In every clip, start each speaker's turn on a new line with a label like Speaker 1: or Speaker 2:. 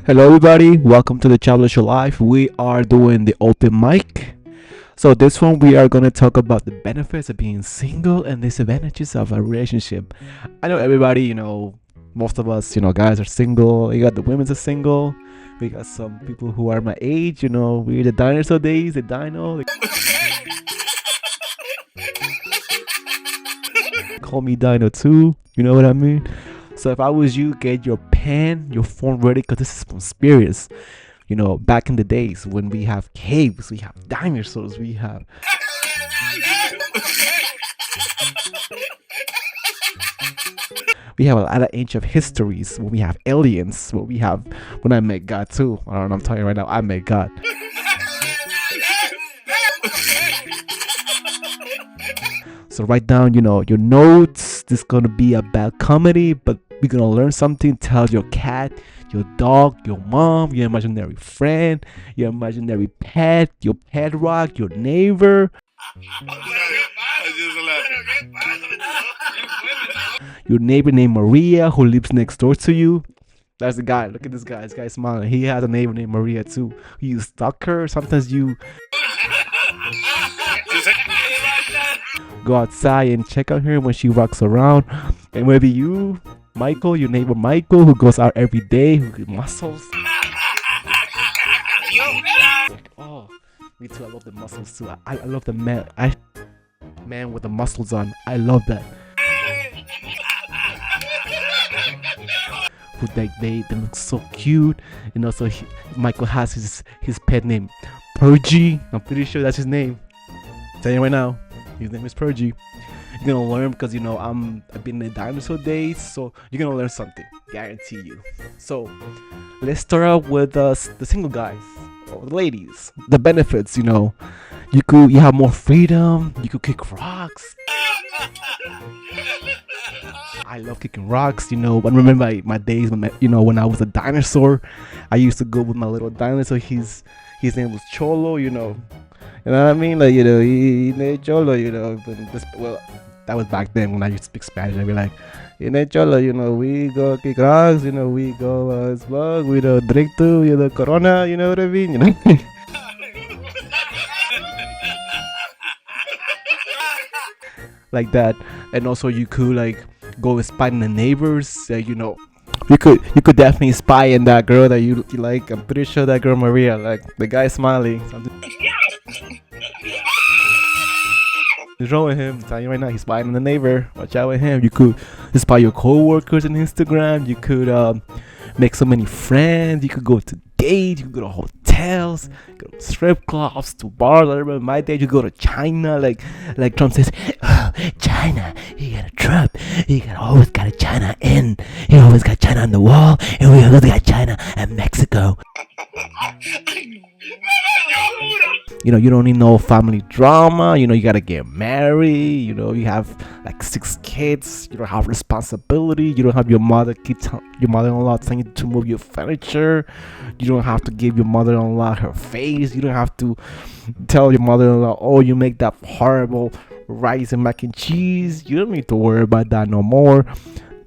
Speaker 1: Hello, everybody. Welcome to the Traveler Show Live. We are doing the open mic. So, this one we are going to talk about the benefits of being single and disadvantages of a relationship. I know everybody, most of us, guys are single. You got the women's are single. We got some people who are my age, we're the dinosaur days, the dino. They call me Dino too. You know what I mean? So if I was you, get your pen, your phone ready, because this is conspiracy. Back in the days when we have caves, we have dinosaurs, we have a lot of ancient histories. When we have aliens, when I met God too. I don't know. I'm telling you right now, I met God. So write down, your notes. This is gonna be about comedy, but we're gonna learn something. Tell your cat, your dog, your mom, your imaginary friend, your imaginary pet, your pet rock, your neighbor, your neighbor named Maria who lives next door to you. That's the guy. Look at this guy. This guy's smiling. He has a neighbor named Maria too. You stalk her. Sometimes you go outside and check on her when she walks around. And maybe you, Michael, your neighbor Michael, who goes out every day, who gets muscles. Oh, me too. I love the muscles too. I love the man with the muscles on. I love that. Who they look so cute. And also Michael has his pet name, Purgy. I'm pretty sure that's his name. Tell you right now, his name is Purgy. You're gonna learn because I've been in the dinosaur days, so you're gonna learn something, guarantee you. So let's start out with the single guys or the ladies. The benefits, you have more freedom. You could kick rocks. I love kicking rocks. I remember my days when I was a dinosaur. I used to go with my little dinosaur. His name was Cholo. You know what I mean? Like he named Cholo. Well, that was back then when I used to speak Spanish. I'd be like, Cholo. We go kick rocks. We go smoke. We don't drink too. Corona. You know what I mean? Like that. And also you could like go spy in the neighbors. You could definitely spy in that girl that you like. I'm pretty sure that girl Maria, like the guy smiling. Something's wrong with him. I'm telling you right now, he's spying on the neighbor. Watch out with him. You could spy your co-workers on Instagram. You could make so many friends. You could go to dates. You could go to hotels, go to strip clubs, to bars. I remember my day. You go to China, like Trump says, oh, China. He got a Trump. Always got a China in. He always got China on the wall, and we always got China and Mexico. You don't need no family drama. You gotta get married. You have like 6 kids. You don't have responsibility. You don't have your mother-in-law telling you to move your furniture. You don't have to give your mother-in-law her face. You don't have to tell your mother-in-law, oh, you make that horrible rice and mac and cheese. You don't need to worry about that no more.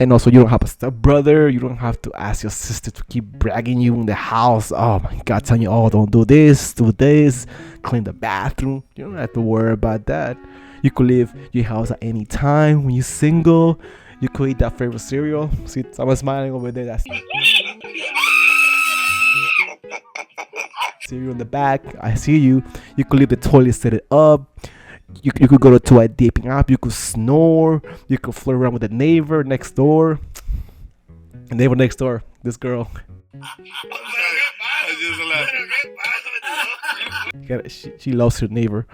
Speaker 1: And also, you don't have a stepbrother. You don't have to ask your sister to keep bragging you in the house. Oh my God, telling you, oh, don't do this, clean the bathroom. You don't have to worry about that. You could leave your house at any time when you're single. You could eat that favorite cereal. See, someone smiling over there. That's cereal in the back. I see you. You could leave the toilet set it up. You could go to a dating app. You could snore. You could flirt around with the neighbor next door. The neighbor next door, this girl. She loves her neighbor.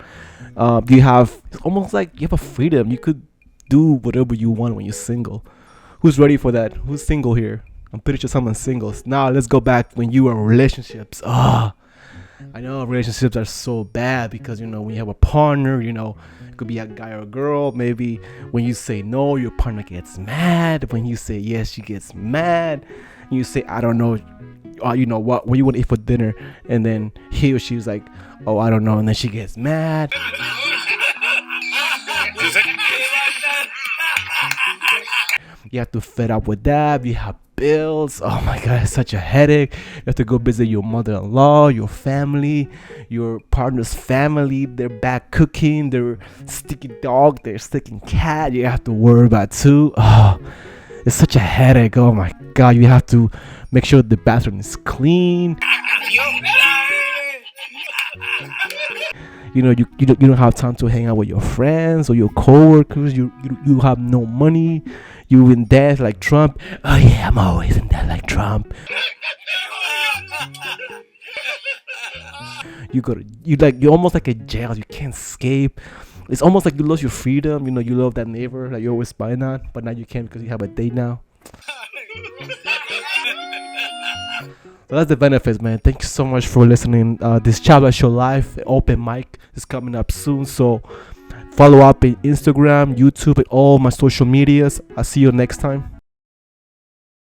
Speaker 1: It's almost like you have a freedom. You could do whatever you want when you're single. Who's ready for that? Who's single here? I'm pretty sure someone's single. Now let's go back when you were in relationships. I know relationships are so bad because when you have a partner, it could be a guy or a girl. Maybe when you say no, your partner gets mad. When you say yes, she gets mad. You say, I don't know, what you want to eat for dinner, and then he or she's like, oh, I don't know, and then she gets mad. You have to fed up with that. You have bills. Oh my god, it's such a headache. You have to go visit your mother-in-law, your family, your partner's family. They're back cooking, their sticky dog, their sticking cat. You have to worry about too. Oh, it's such a headache. Oh my god, you have to make sure the bathroom is clean. You don't have time to hang out with your friends or your coworkers. You have no money. You in debt like Trump. Oh yeah, I'm always in debt like Trump. You're almost like a jail. You can't escape. It's almost like you lost your freedom. You love that neighbor that you're always spying on, but now you can't because you have a date now. So that's the benefits, man. Thank you so much for listening. This Chabla Show Live open mic is coming up soon. So follow up in Instagram, YouTube, and all my social medias. I'll see you next time.